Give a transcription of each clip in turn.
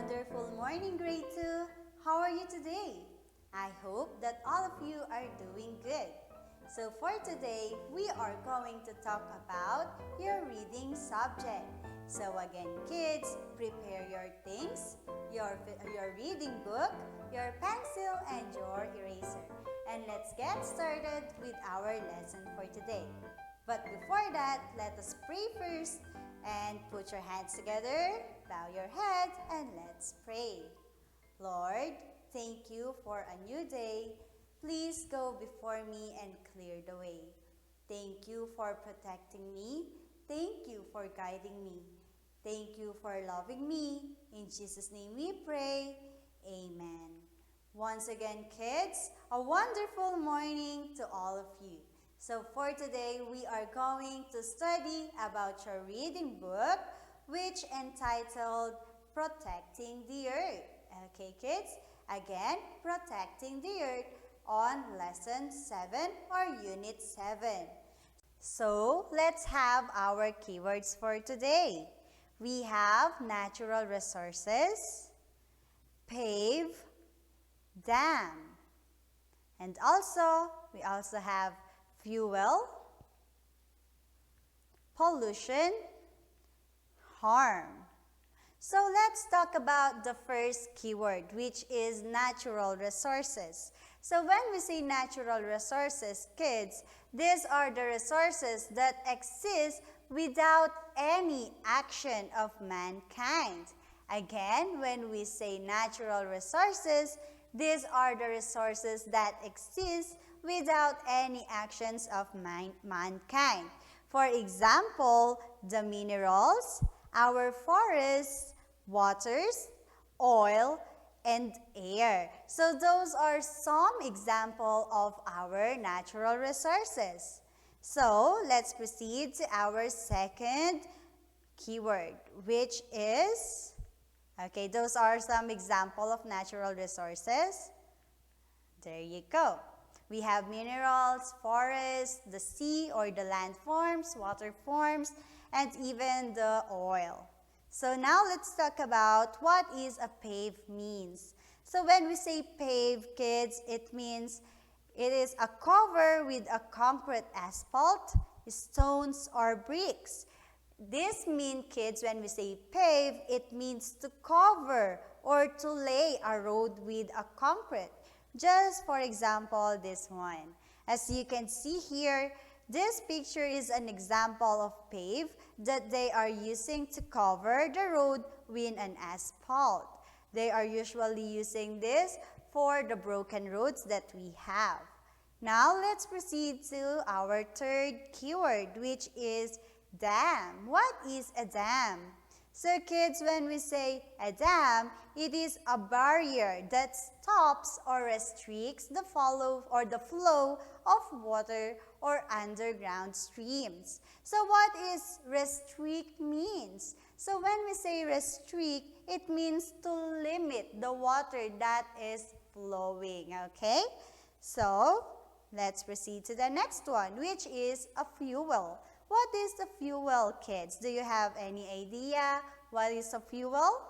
wonderful morning, grade 2. How are you today? I hope that all of you are doing good. So for today, we are going to talk about your reading subject. So again, kids, prepare your things, your reading book, your pencil, and your eraser. And let's get started with our lesson for today. But before that, let us pray first and put your hands together, bow your head, and let's pray. Lord, thank you for a new day. Please go before me and clear the way. Thank you for protecting me. Thank you for guiding me. Thank you for loving me. In Jesus' name we pray. Amen. Once again, kids, a wonderful morning to all of you. So for today, we are going to study about your reading book, which entitled Protecting the Earth. Okay, kids? Again, Protecting the Earth on Lesson 7 or Unit 7. So, let's have our keywords for today. We have natural resources, pave, dam. And we also have fuel, pollution, harm. So let's talk about the first keyword, which is natural resources. So when we say natural resources, kids, these are the resources that exist without any action of mankind. Again, when we say natural resources, these are the resources that exist without any actions of mankind. For example, the minerals, our forests, waters, oil, and air. So those are some examples of our natural resources. So let's proceed to our second keyword, which is, okay, those are some examples of natural resources. There you go. We have minerals, forests, the sea or the land forms, water forms, and even the oil. So now let's talk about what is a pave means. So when we say pave, kids, it means it is a cover with a concrete asphalt, stones, or bricks. This means, kids, when we say pave, it means to cover or to lay a road with a concrete. Just for example, this one. As you can see here, this picture is an example of pave that they are using to cover the road with an asphalt. They are usually using this for the broken roads that we have. Now, let's proceed to our third keyword, which is dam. What is a dam? So kids, when we say a dam, it is a barrier that stops or restricts the flow of water or underground streams. So what is restrict means? So when we say restrict, it means to limit the water that is flowing, okay? So let's proceed to the next one, which is a fuel. What is the fuel, kids? Do you have any idea what is a fuel?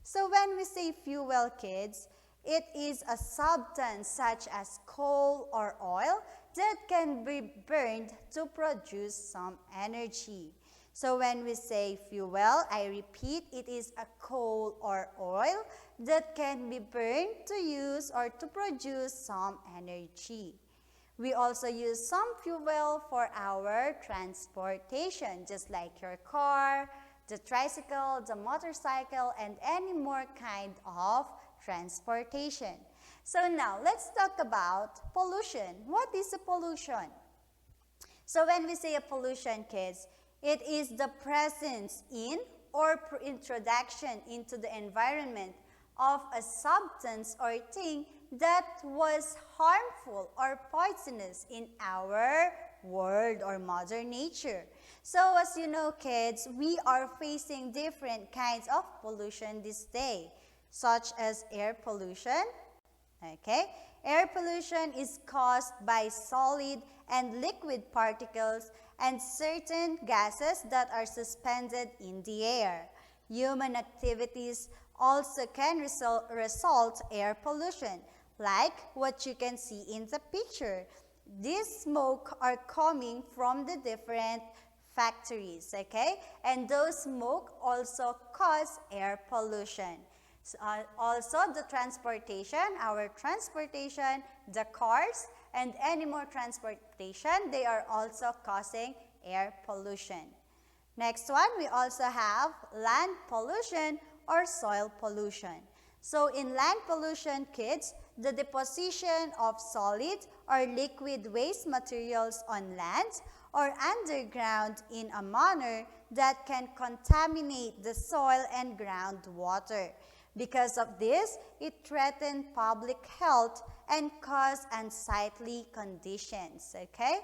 So when we say fuel, kids, it is a substance such as coal or oil that can be burned to produce some energy. So when we say fuel, I repeat, it is a coal or oil that can be burned to use or to produce some energy. We also use some fuel for our transportation, just like your car, the tricycle, the motorcycle, and any more kind of transportation. So now, let's talk about pollution. What is a pollution? So when we say a pollution, kids, it is the presence in or introduction into the environment of a substance or thing that was harmful or poisonous in our world or mother nature. So as you know, kids, we are facing different kinds of pollution this day, such as air pollution. Okay? Air pollution is caused by solid and liquid particles and certain gases that are suspended in the air. Human activities also can result air pollution, like what you can see in the picture. These smoke are coming from the different factories, okay? And those smoke also cause air pollution. So, also the transportation, our transportation, the cars, and any more transportation, they are also causing air pollution. Next one, we also have land pollution or soil pollution. So in land pollution, kids, the deposition of solid or liquid waste materials on land or underground in a manner that can contaminate the soil and groundwater. Because of this, it threatens public health and cause unsightly conditions, okay?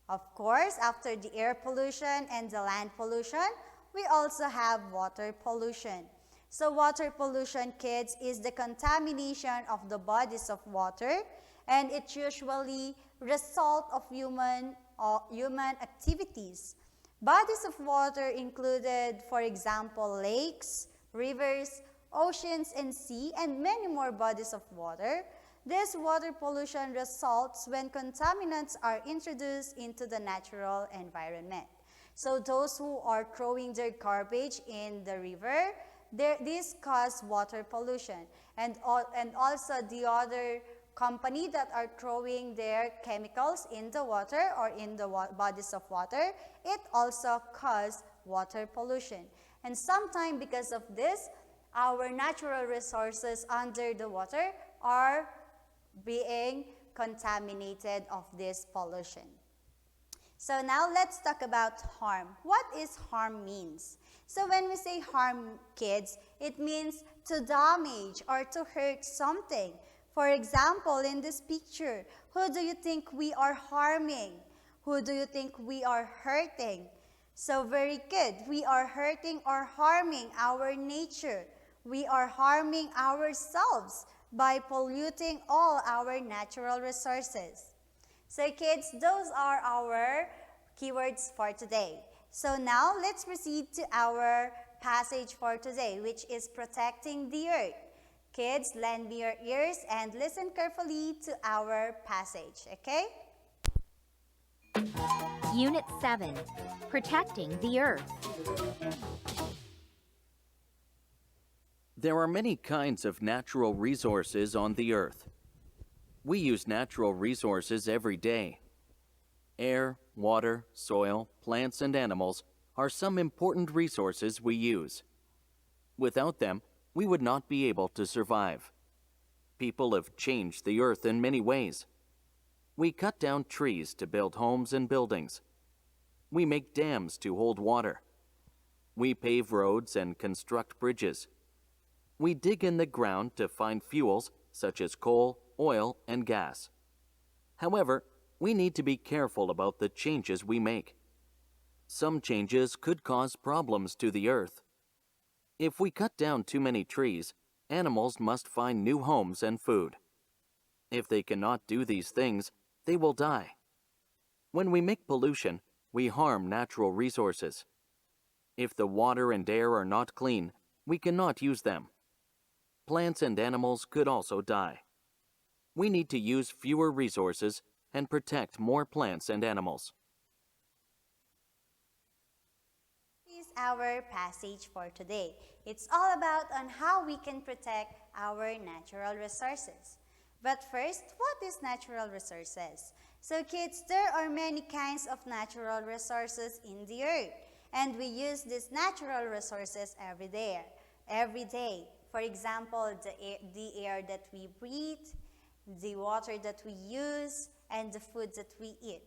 Of course, after the air pollution and the land pollution, we also have water pollution. So water pollution, kids, is the contamination of the bodies of water, and it usually result of human activities. Bodies of water included, for example, lakes, rivers, oceans, and sea, and many more bodies of water. This water pollution results when contaminants are introduced into the natural environment. So those who are throwing their garbage in the river, this causes water pollution. And also the other company that are throwing their chemicals in the water or in the bodies of water, it also causes water pollution. And sometimes because of this, our natural resources under the water are being contaminated of this pollution. So now let's talk about harm. What is harm means? So when we say harm, kids, it means to damage or to hurt something. For example, in this picture, who do you think we are harming? Who do you think we are hurting? So very good. We are hurting or harming our nature. We are harming ourselves by polluting all our natural resources. So kids, those are our keywords for today. So now let's proceed to our passage for today, which is protecting the earth. Kids, lend me your ears and listen carefully to our passage, okay? Unit 7, Protecting the Earth. There are many kinds of natural resources on the earth. We use natural resources every day. Air, water, soil, plants, and animals are some important resources we use. Without them, we would not be able to survive. People have changed the earth in many ways. We cut down trees to build homes and buildings. We make dams to hold water. We pave roads and construct bridges. We dig in the ground to find fuels such as coal, oil, and gas. However, we need to be careful about the changes we make. Some changes could cause problems to the earth. If we cut down too many trees, animals must find new homes and food. If they cannot do these things, they will die. When we make pollution, we harm natural resources. If the water and air are not clean, we cannot use them. Plants and animals could also die. We need to use fewer resources and protect more plants and animals. This is our passage for today. It's all about on how we can protect our natural resources. But first, what is natural resources? So kids, there are many kinds of natural resources in the earth, and we use these natural resources every day. For example, the air that we breathe, the water that we use, and the food that we eat.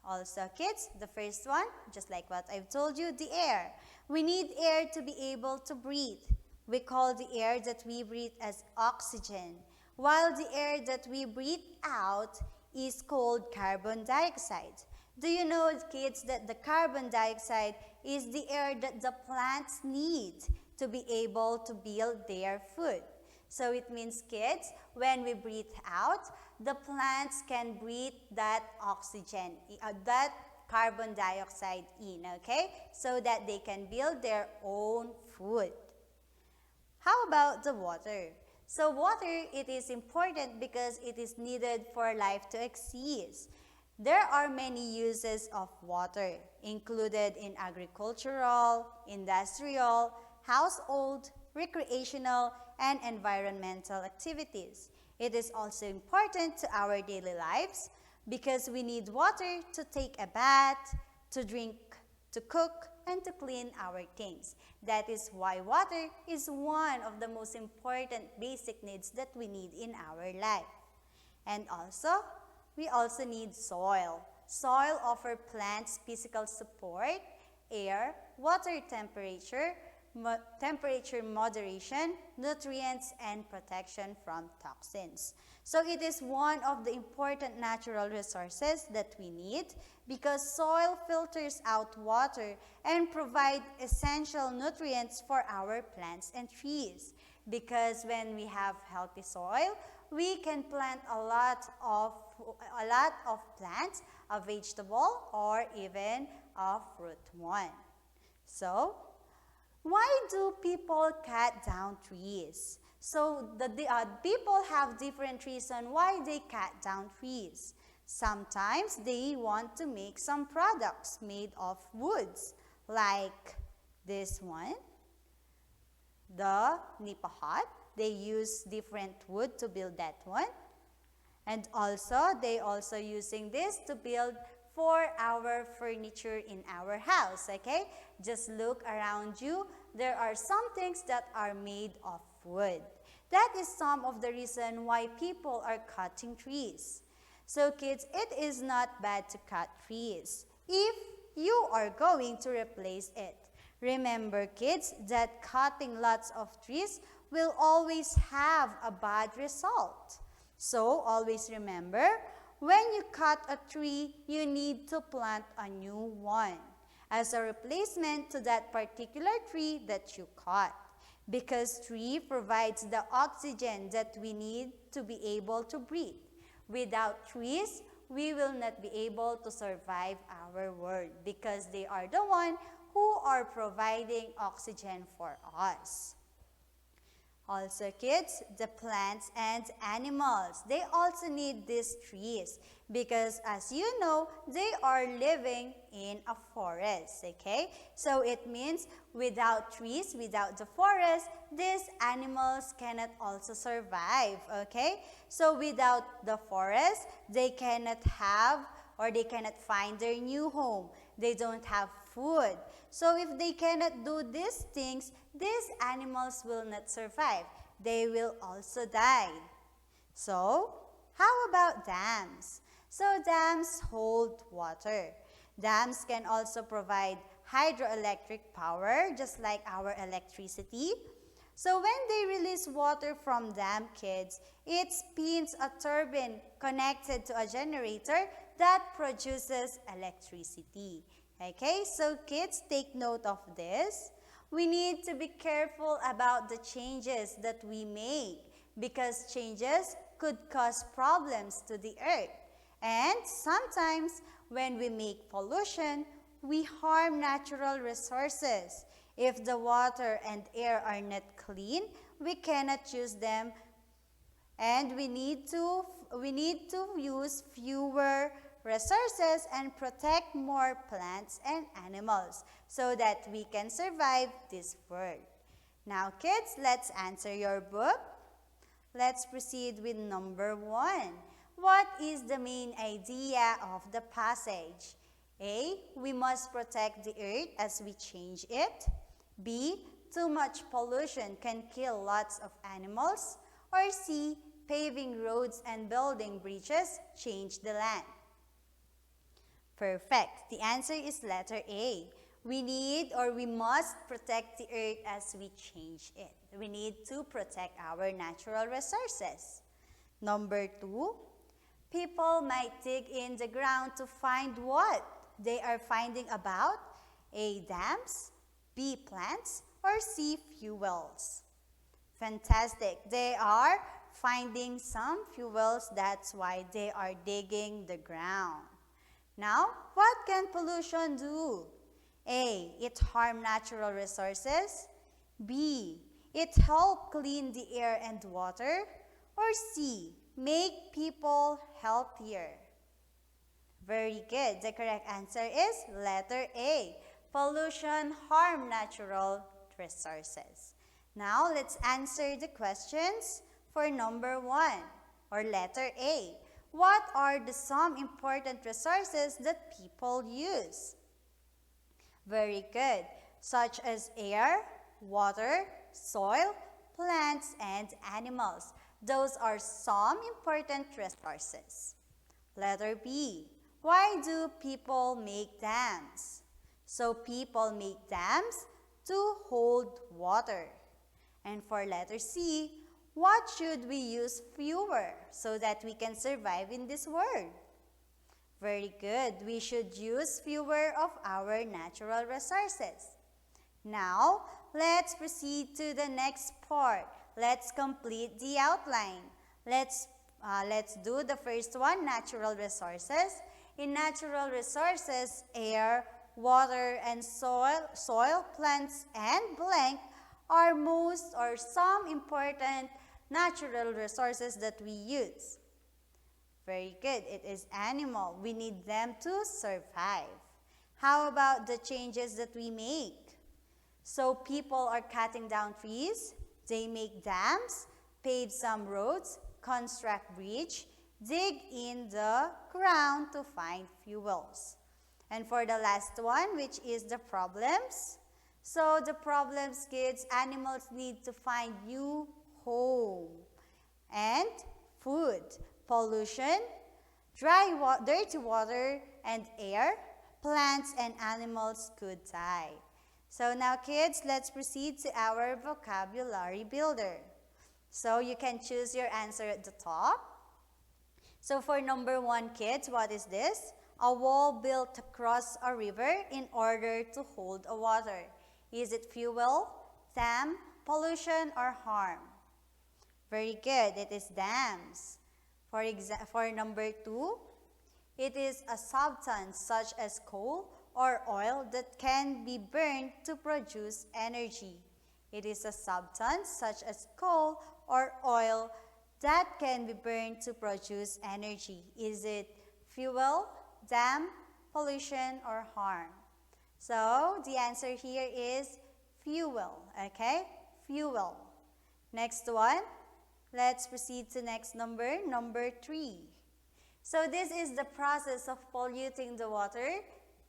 Also, kids, the first one, just like what I've told you, the air. We need air to be able to breathe. We call the air that we breathe as oxygen, while the air that we breathe out is called carbon dioxide. Do you know, kids, that the carbon dioxide is the air that the plants need to be able to build their food? So it means, kids, when we breathe out, the plants can breathe that oxygen, that carbon dioxide in, okay? So that they can build their own food. How about the water? So water, it is important because it is needed for life to exist. There are many uses of water, included in agricultural, industrial, household, recreational, and environmental activities. It is also important to our daily lives because we need water to take a bath, to drink, to cook, and to clean our things. That is why water is one of the most important basic needs that we need in our life. And also, we also need soil. Soil offers plants physical support, air, water temperature, temperature moderation, nutrients, and protection from toxins. So it is one of the important natural resources that we need because soil filters out water and provide essential nutrients for our plants and trees. Because when we have healthy soil, we can plant a lot of plants, a vegetable, or even a fruit one. So, why do people cut down trees? So, the people have different reasons why they cut down trees. Sometimes they want to make some products made of woods, like this one, the nipa hut. They use different wood to build that one. And also, they also using this to build for our furniture in our house, okay? Just look around you. There are some things that are made of wood. That is some of the reason why people are cutting trees. So kids, it is not bad to cut trees if you are going to replace it. Remember kids, that cutting lots of trees will always have a bad result. So always remember, when you cut a tree, you need to plant a new one as a replacement to that particular tree that you cut. Because tree provides the oxygen that we need to be able to breathe. Without trees, we will not be able to survive our world because they are the one who are providing oxygen for us. Also kids, the plants and animals, they also need these trees because as you know, they are living in a forest, okay? So it means without trees, without the forest, these animals cannot also survive, okay? So without the forest, they cannot have or they cannot find their new home. They don't have food. So if they cannot do these things, these animals will not survive. They will also die. So, how about dams? So dams hold water. Dams can also provide hydroelectric power, just like our electricity. So when they release water from dam, kids, it spins a turbine connected to a generator that produces electricity. Okay, so kids, take note of this. We need to be careful about the changes that we make because changes could cause problems to the earth. And sometimes when we make pollution, we harm natural resources. If the water and air are not clean, we cannot use them, and we need to use fewer resources and protect more plants and animals so that we can survive this world. Now kids, let's answer your book. Let's proceed with number 1. What is the main idea of the passage? A, we must protect the earth as we change it. B, too much pollution can kill lots of animals. Or C, paving roads and building bridges change the land. Perfect. The answer is letter A. We need or we must protect the earth as we change it. We need to protect our natural resources. Number 2, people might dig in the ground to find what? They are finding about A, dams, B, plants, or C, fuels. Fantastic. They are finding some fuels, that's why they are digging the ground. Now, what can pollution do? A, it harms natural resources. B, It helps clean the air and water. Or C, make people healthier. Very good. The correct answer is letter A. Pollution harm natural resources. Now, let's answer the questions for number 1 or letter A. What are the some important resources that people use? Very good. Such as air, water, soil, plants, and animals. Those are some important resources. Letter B. Why do people make dams? So people make dams to hold water. And for letter C, what should we use fewer so that we can survive in this world? Very good. We should use fewer of our natural resources. Now, let's proceed to the next part. Let's complete the outline. Let's do the first one, natural resources. In natural resources, air, water, and soil, plants, and blank are most or some important natural resources that we use. Very good. It is animal. We need them to survive. How about the changes that we make? So people are cutting down trees. They make dams, pave some roads, construct bridge, dig in the ground to find fuels. And for the last one, which is the problems. So the problems, kids, animals need to find new home and food, pollution, dirty water and air, plants and animals could die. So now, kids, let's proceed to our vocabulary builder. So you can choose your answer at the top. So for number 1, kids, what is this? A wall built across a river in order to hold a water. Is it fuel, dam, pollution, or harm? Very good. It is dams. For number 2, it is a substance such as coal or oil that can be burned to produce energy. It is a substance such as coal or oil that can be burned to produce energy. Is it fuel, dam, pollution, or harm? So the answer here is fuel, okay? Fuel. Next one, let's proceed to next number 3. So this is the process of polluting the water,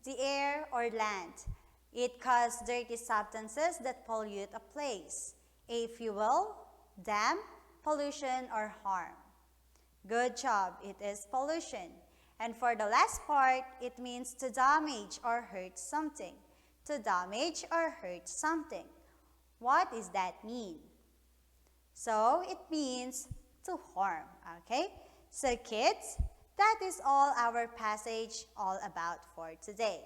the air, or land. It causes dirty substances that pollute a place. A fuel, dam, pollution, or harm. Good job. It is pollution. And for the last part, it means to damage or hurt something. To damage or hurt something. What does that mean? So it means to harm. Okay? So kids, that is all our passage all about for today.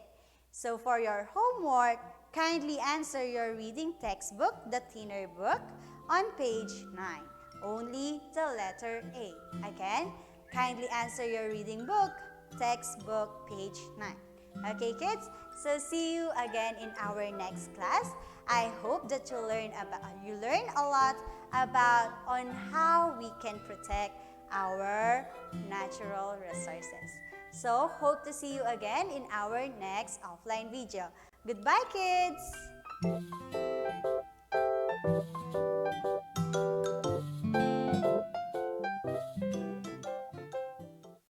So for your homework, kindly answer your reading textbook, the thinner book, on page 9. Only the letter A. Again, kindly answer your reading book, textbook, page 9. Okay, kids? So see you again in our next class. I hope that you learn a lot about on how we can protect our natural resources. So, hope to see you again in our next offline video. Goodbye, kids!